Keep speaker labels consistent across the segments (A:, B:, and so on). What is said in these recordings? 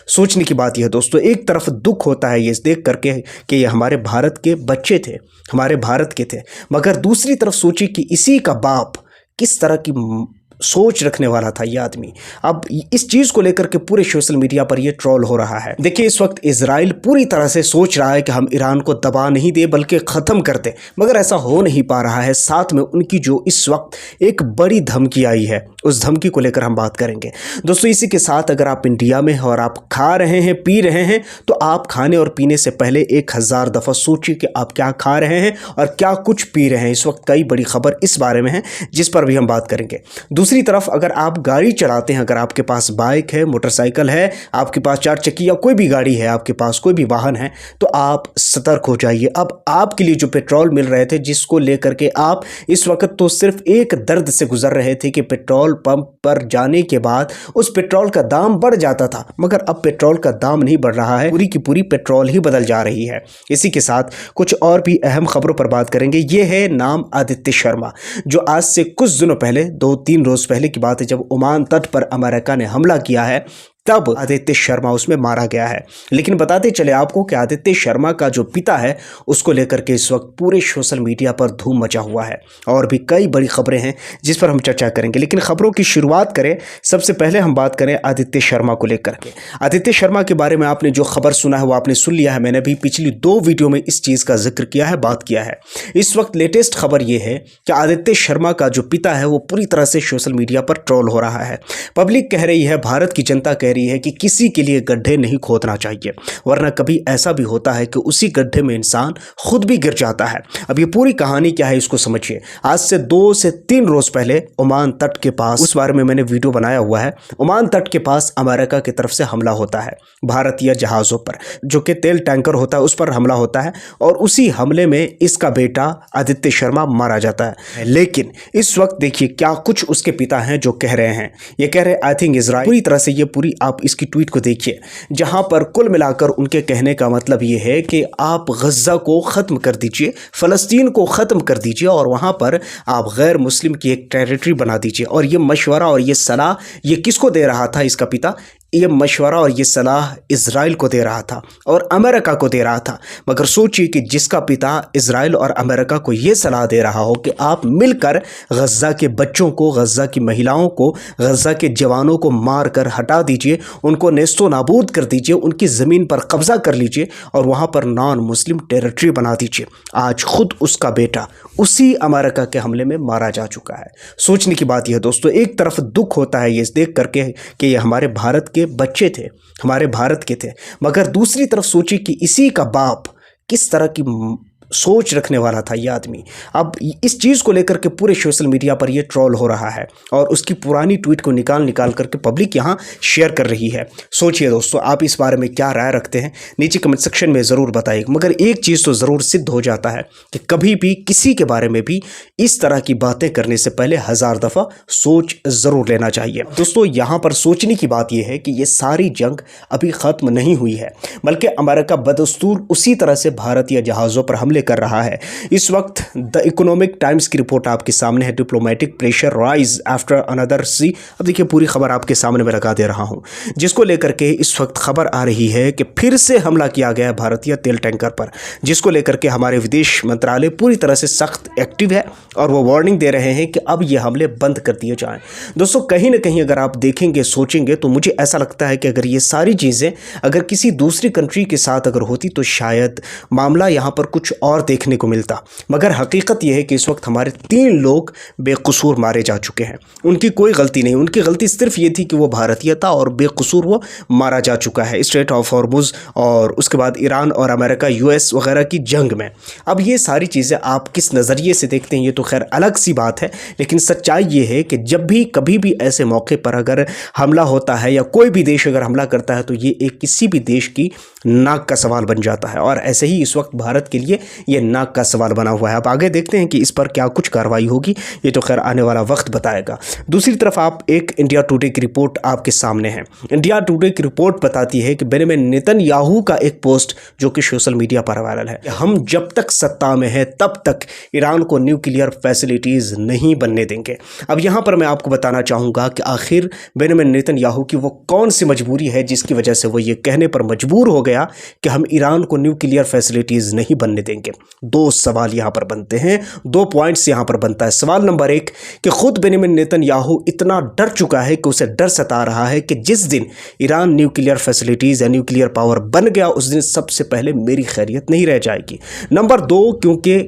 A: सोचने की बात यह दोस्तों, एक तरफ दुख होता है ये देख करके कि ये हमारे भारत के बच्चे थे, हमारे भारत के थे, मगर दूसरी तरफ सोचिए कि इसी का बाप किस तरह की सोच रखने वाला था ये आदमी। अब इस चीज़ को लेकर के पूरे सोशल मीडिया पर ये ट्रोल हो रहा है। देखिए, इस वक्त इजराइल पूरी तरह से सोच रहा है कि हम ईरान को दबा नहीं दे बल्कि ख़त्म कर दें, मगर ऐसा हो नहीं पा रहा है। साथ में उनकी जो इस वक्त एक बड़ी धमकी आई है, उस धमकी को लेकर हम बात करेंगे दोस्तों। इसी के साथ अगर आप इंडिया में हैं और आप खा रहे हैं, पी रहे हैं, तो आप खाने और पीने से पहले 1000 दफ़ा सोचिए कि आप क्या खा रहे हैं और क्या कुछ पी रहे हैं। इस वक्त कई बड़ी खबर इस बारे में है जिस पर भी हम बात करेंगे। दूसरी तरफ अगर आप गाड़ी चलाते हैं, अगर आपके पास बाइक है, मोटरसाइकिल है, आपके पास 4 चक्की या कोई भी गाड़ी है, आपके पास कोई भी वाहन है, तो आप सतर्क हो जाइए। अब आपके लिए जो पेट्रोल मिल रहे थे, जिसको लेकर के आप इस वक्त तो सिर्फ एक दर्द से गुजर रहे थे कि पेट्रोल पंप पर जाने के बाद उस पेट्रोल का दाम बढ़ जाता था, मगर अब पेट्रोल का दाम नहीं बढ़ रहा है, पूरी की पूरी पेट्रोल ही बदल जा रही है। इसी के साथ कुछ और भी अहम खबरों पर बात करेंगे। ये है नाम आदित्य शर्मा, जो आज से कुछ दिनों पहले, 2-3 रोज पहले की बात है, जब ओमान तट पर अमेरिका ने हमला किया है, तब आदित्य शर्मा उसमें मारा गया है। लेकिन बताते चले आपको कि आदित्य शर्मा का जो पिता है, उसको लेकर के इस वक्त पूरे सोशल मीडिया पर धूम मचा हुआ है और भी कई बड़ी खबरें हैं जिस पर हम चर्चा करेंगे। लेकिन खबरों की शुरुआत करें, सबसे पहले हम बात करें आदित्य शर्मा को लेकर के। आदित्य शर्मा के बारे में आपने जो खबर सुना है वो आपने सुन लिया है। मैंने भी पिछली 2 वीडियो में इस चीज़ का जिक्र किया है, बात किया है। इस वक्त लेटेस्ट खबर यह है कि आदित्य शर्मा का जो पिता है वो पूरी तरह से सोशल मीडिया पर ट्रोल हो रहा है। पब्लिक कह रही है, भारत की जनता कह रही है कि किसी के लिए गड्ढे नहीं खोदना चाहिए, वरना कभी ऐसा भी होता है कि उसी गड्ढे में इंसान खुद भी गिर जाता है। अब ये पूरी कहानी क्या है इसको समझिए। आज से 2 से 3 रोज पहले ओमान तट के पास, उस बारे में मैंने वीडियो बनाया हुआ है, ओमान तट के पास अमेरिका की तरफ से हमला होता है भारतीय जहाज़ों पर, जो कि तेल टैंकर होता है, उस पर हमला होता है और उसी हमले में इसका बेटा आदित्य शर्मा मारा जाता है। लेकिन इस वक्त देखिए क्या कुछ उसके पिता हैं जो कह रहे हैं। ये कह रहे हैं, आई थिंक इजराइल पूरी तरह से, ये पूरी आप इसकी ट्वीट को देखिए, जहां पर कुल मिलाकर उनके कहने का मतलब यह है कि आप गज़ा को ख़त्म कर दीजिए, फ़लस्तीन को ख़त्म कर दीजिए और वहां पर आप गैर मुस्लिम की एक टेरिटरी बना दीजिए। और ये मशवरा और ये सलाह ये किसको दे रहा था इसका पिता? ये मशवरा और ये सलाह इजराइल को दे रहा था और अमेरिका को दे रहा था। मगर सोचिए कि जिसका पिता इजराइल और अमेरिका को ये सलाह दे रहा हो कि आप मिलकर गज़ा के बच्चों को, गज़ा की महिलाओं को, गज़ा के जवानों को मार कर हटा दीजिए, उनको नेस्तो नाबूद कर दीजिए, उनकी ज़मीन पर कब्ज़ा कर लीजिए और वहाँ पर नॉन मुस्लिम टेरिटरी बना दीजिए। आज खुद उसका बेटा उसी अमेरिका के हमले में मारा जा चुका है। सोचने की बात यह दोस्तों, एक तरफ दुख होता है ये देख करके कि ये हमारे भारत के बच्चे थे, हमारे भारत के थे, मगर दूसरी तरफ सोचिए कि इसी का बाप किस तरह की सोच रखने वाला था ये आदमी। अब इस चीज़ को लेकर के पूरे सोशल मीडिया पर ये ट्रोल हो रहा है और उसकी पुरानी ट्वीट को निकाल करके पब्लिक यहाँ शेयर कर रही है। सोचिए दोस्तों, आप इस बारे में क्या राय रखते हैं, नीचे कमेंट सेक्शन में ज़रूर बताइए। मगर एक चीज़ तो ज़रूर सिद्ध हो जाता है कि कभी भी किसी के बारे में भी इस तरह की बातें करने से पहले 1000 दफ़ा सोच ज़रूर लेना चाहिए। दोस्तों, यहाँ पर सोचने की बात यह है कि ये सारी जंग अभी ख़त्म नहीं हुई है, बल्कि अमेरिका बदस्तूर उसी तरह से भारतीय जहाज़ों पर हमले कर रहा है। इस वक्त द इकोनॉमिक टाइम्स की रिपोर्ट आपके सामने है, diplomatic pressure rise after another sea. अब देखिए पूरी खबर आपके सामने मैं लगा दे रहा हूं, जिसको लेकर के इस वक्त खबर आ रही है कि फिर से हमला किया गया भारतीय तेल टैंकर पर, जिसको लेकर के हमारे विदेश मंत्रालय पूरी तरह से सख्त एक्टिव है और वो वार्निंग दे रहे हैं कि अब ये हमले बंद कर दिए जाएं। दोस्तों, कहीं ना कहीं अगर आप देखेंगे, सोचेंगे, तो मुझे ऐसा लगता है कि अगर ये सारी चीज़ें अगर किसी दूसरी कंट्री के साथ अगर होती तो शायद मामला यहाँ पर कुछ और देखने को मिलता। मगर हकीकत यह है कि इस वक्त हमारे 3 लोग बेकसूर मारे जा चुके हैं। उनकी कोई गलती नहीं, उनकी गलती सिर्फ ये थी कि वो भारतीय था और बेकसूर वो मारा जा चुका है स्ट्रेट ऑफ हॉर्मुज़ और उसके बाद ईरान और अमेरिका US वगैरह की जंग में। अब ये सारी चीज़ें आप किस नज़रिए से देखते हैं ये तो खैर अलग सी बात है, लेकिन सच्चाई ये है कि जब भी कभी भी ऐसे मौके पर अगर हमला होता है या कोई भी देश अगर हमला करता है तो ये एक किसी भी देश की नाक का सवाल बन जाता है। और ऐसे ही इस वक्त भारत के लिए ये नाक का सवाल बना हुआ है। अब आगे देखते हैं कि इस पर क्या कुछ कार्रवाई होगी, ये तो खैर आने वाला वक्त बताएगा। दूसरी तरफ आप एक इंडिया टुडे की रिपोर्ट आपके सामने है। इंडिया टुडे की रिपोर्ट बताती है कि बेंजामिन नेतन्याहू का एक पोस्ट जो कि सोशल मीडिया पर वायरल है, हम जब तक सत्ता में है तब तक ईरान को न्यूक्लियर फैसिलिटीज नहीं बनने देंगे। अब यहां पर मैं आपको बताना चाहूंगा कि आखिर बेंजामिन नेतन्याहू की वो कौन सी मजबूरी है जिसकी वजह से वो ये कहने पर मजबूर हो गया कि हम ईरान को न्यूक्लियर फैसिलिटीज नहीं बनने देंगे। दो सवाल यहां पर बनते हैं, दो पॉइंट्स यहां पर बनता है। सवाल नंबर एक कि खुद बेंजामिन नेतन्याहू इतना डर चुका है कि उसे डर सता रहा है कि जिस दिन ईरान न्यूक्लियर फैसिलिटीज या न्यूक्लियर पावर बन गया उस दिन सबसे पहले मेरी खैरियत नहीं रह जाएगी। नंबर दो, क्योंकि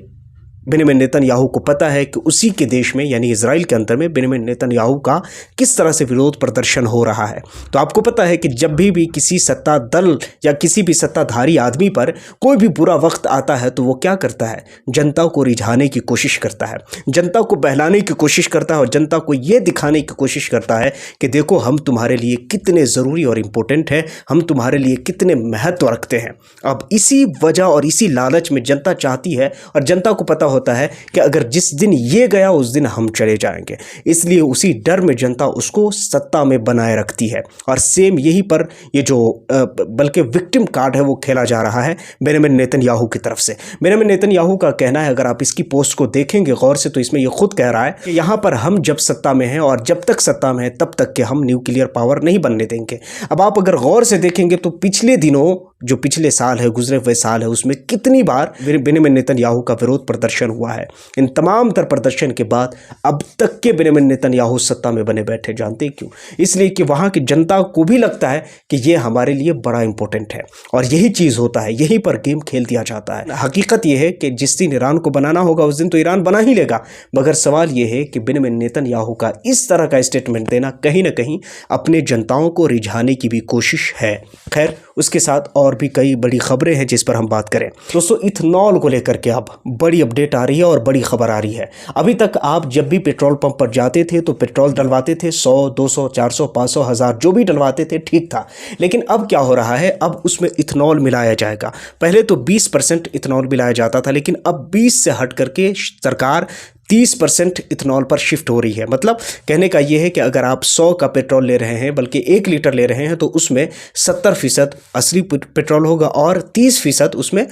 A: बेंजामिन नेतन्याहू को पता है कि उसी के देश में यानी इजराइल के अंदर में बेंजामिन नेतन्याहू का किस तरह से विरोध प्रदर्शन हो रहा है। तो आपको पता है कि जब भी किसी सत्ता दल या किसी भी सत्ताधारी आदमी पर कोई भी बुरा वक्त आता है तो वो क्या करता है, जनता को रिझाने की कोशिश करता है, जनता को बहलाने की कोशिश करता है और जनता को ये दिखाने की कोशिश करता है कि देखो हम तुम्हारे लिए कितने ज़रूरी और इम्पोर्टेंट हैं, हम तुम्हारे लिए कितने महत्व रखते हैं। अब इसी वजह और इसी लालच में जनता चाहती है और जनता को पता होता है कि अगर जिस दिन ये गया उस दिन हम चले जाएंगे, इसलिए उसी डर में जनता उसको सत्ता में बनाए रखती है। और सेम यही पर ये जो बल्कि विक्टिम कार्ड है वो खेला जा रहा है बेंजामिन नेतन्याहू की तरफ से। बेंजामिन नेतन्याहू का कहना है, अगर आप इसकी पोस्ट को देखेंगे गौर से तो इसमें ये खुद कह रहा है कि यहाँ पर हम जब सत्ता में हैं और जब तक सत्ता में है तब तक के हम न्यूक्लियर पावर नहीं बनने देंगे। अब आप अगर गौर से देखेंगे तो पिछले दिनों जो पिछले साल है, गुजरे हुए साल है, उसमें कितनी बार बेंजामिन नेतन्याहू का विरोध प्रदर्शन हुआ है। इन तमाम तर प्रदर्शन के बाद अब तक के बेंजामिन नेतन्याहू सत्ता में बने बैठे। जानते क्यों? इसलिए कि वहां की जनता को भी लगता है कि ये हमारे लिए बड़ा इंपॉर्टेंट है और यही चीज़ होता है, यहीं पर गेम खेल दिया जाता है। हकीकत यह है कि जिस दिन ईरान को बनाना होगा उस दिन तो ईरान बना ही लेगा, मगर सवाल यह है कि बेंजामिन नेतन्याहू का इस तरह का स्टेटमेंट देना कहीं ना कहीं अपने जनताओं को रिझाने की भी कोशिश है। खैर, उसके साथ और भी कई बड़ी खबरें हैं जिस पर हम बात करें। दोस्तों, इथेनॉल को लेकर के अब बड़ी अपडेट आ रही है और बड़ी खबर आ रही है। अभी तक आप जब भी पेट्रोल पंप पर जाते थे तो पेट्रोल डलवाते थे 100, 200, 400, 500, 1000 जो भी डलवाते थे ठीक था, लेकिन अब क्या हो रहा है, अब उसमें इथेनॉल मिलाया जाएगा। पहले तो 20% इथेनॉल मिलाया जाता था, लेकिन अब 20 से हट करके सरकार 30% इथेनॉल पर शिफ्ट हो रही है। मतलब कहने का ये है कि अगर आप 100 का पेट्रोल ले रहे हैं, बल्कि 1 लीटर ले रहे हैं, तो उसमें 70% असली पेट्रोल होगा और 30% उसमें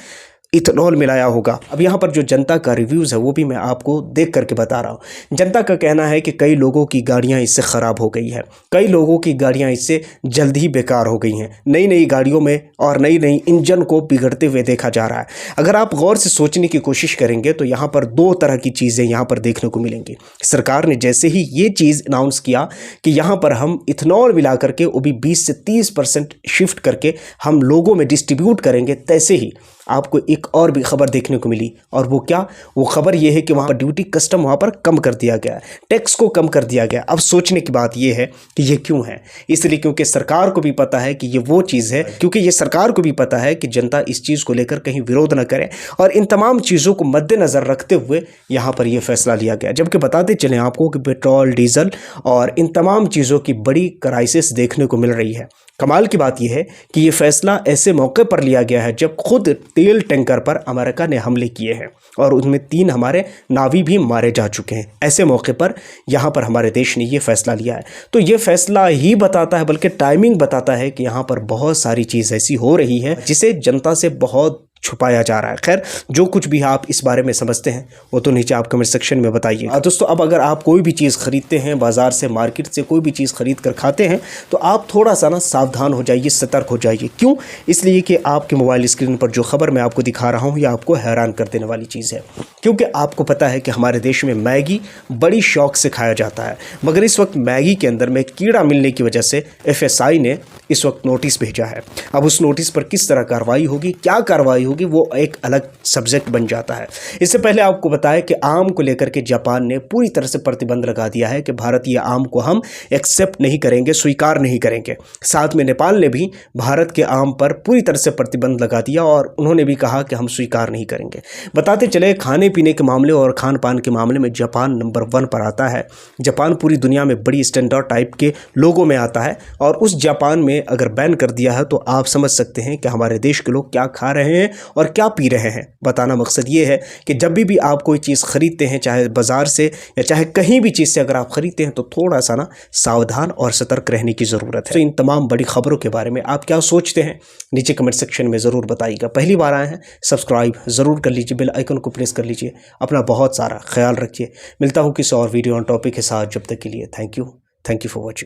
A: इथेनॉल मिलाया होगा। अब यहाँ पर जो जनता का रिव्यूज़ है वो भी मैं आपको देख करके बता रहा हूँ। जनता का कहना है कि कई लोगों की गाड़ियाँ इससे ख़राब हो गई है, कई लोगों की गाड़ियाँ इससे जल्द ही बेकार हो गई हैं। नई नई गाड़ियों में और नई नई इंजन को बिगड़ते हुए देखा जा रहा है। अगर आप गौर से सोचने की कोशिश करेंगे तो यहाँ पर दो तरह की चीज़ें यहाँ पर देखने को मिलेंगी। सरकार ने जैसे ही ये चीज़ अनाउंस किया कि यहाँ पर हम इथेनॉल मिला करके वो भी 20 से 30% शिफ्ट करके हम लोगों में डिस्ट्रीब्यूट करेंगे, तैसे ही आपको एक और भी खबर देखने को मिली। और वो क्या? वो खबर ये है कि वहाँ पर ड्यूटी कस्टम वहाँ पर कम कर दिया गया, टैक्स को कम कर दिया गया। अब सोचने की बात ये है कि ये क्यों है? इसलिए क्योंकि सरकार को भी पता है कि ये वो चीज़ है, क्योंकि ये सरकार को भी पता है कि जनता इस चीज़ को लेकर कहीं विरोध न करे, और इन तमाम चीज़ों को मद्देनज़र रखते हुए यहाँ पर यह फैसला लिया गया। जबकि बताते चलें आपको कि पेट्रोल, डीजल और इन तमाम चीज़ों की बड़ी क्राइसिस देखने को मिल रही है। कमाल की बात यह है कि ये फैसला ऐसे मौके पर लिया गया है जब खुद तेल टैंकर पर अमेरिका ने हमले किए हैं और उनमें 3 हमारे नावी भी मारे जा चुके हैं। ऐसे मौके पर यहाँ पर हमारे देश ने ये फैसला लिया है। तो ये फैसला ही बताता है, बल्कि टाइमिंग बताता है कि यहाँ पर बहुत सारी चीज़ ऐसी हो रही है जिसे जनता से बहुत छुपाया जा रहा है। खैर, जो कुछ भी आप इस बारे में समझते हैं वो तो नीचे आप कमेंट सेक्शन में बताइए। दोस्तों, अब अगर आप कोई भी चीज़ खरीदते हैं, बाज़ार से, मार्केट से कोई भी चीज़ खरीद कर खाते हैं, तो आप थोड़ा सा ना सावधान हो जाइए, सतर्क हो जाइए। क्यों? इसलिए कि आपके मोबाइल स्क्रीन पर जो खबर मैं आपको दिखा रहा हूँ ये आपको हैरान कर देने वाली चीज़ है। क्योंकि आपको पता है कि हमारे देश में मैगी बड़ी शौक से खाया जाता है, मगर इस वक्त मैगी के अंदर में कीड़ा मिलने की वजह से FSI ने इस वक्त नोटिस भेजा है। अब उस नोटिस पर किस तरह कार्रवाई होगी, क्या कार्रवाई होगी, वो एक अलग सब्जेक्ट बन जाता है। इससे पहले आपको बताया कि आम को लेकर के जापान ने पूरी तरह से प्रतिबंध लगा दिया है कि भारतीय आम को हम एक्सेप्ट नहीं करेंगे, स्वीकार नहीं करेंगे। साथ में नेपाल ने भी भारत के आम पर पूरी तरह से प्रतिबंध लगा दिया और उन्होंने भी कहा कि हम स्वीकार नहीं करेंगे। बताते चले, खाने पीने के मामले और खान पान के मामले में जापान नंबर 1 पर आता है। जापान पूरी दुनिया में बड़ी स्टैंडर्ड टाइप के लोगों में आता है और उस जापान में ने अगर बैन कर दिया है तो आप समझ सकते हैं कि हमारे देश के लोग क्या खा रहे हैं और क्या पी रहे हैं। बताना मकसद ये है कि जब भी आप कोई चीज़ खरीदते हैं, चाहे बाज़ार से या चाहे कहीं भी चीज़ से अगर आप खरीदते हैं, तो थोड़ा सा ना सावधान और सतर्क रहने की ज़रूरत है। तो इन तमाम बड़ी खबरों के बारे में आप क्या सोचते हैं, नीचे कमेंट सेक्शन में ज़रूर बताइएगा। पहली बार आए हैं, सब्सक्राइब ज़रूर कर लीजिए, बेल आइकन को प्रेस कर लीजिए। अपना बहुत सारा ख्याल रखिए। मिलता हूँ किसी और वीडियो ऑन टॉपिक के साथ। जब तक के लिए थैंक यू फॉर वॉचिंग।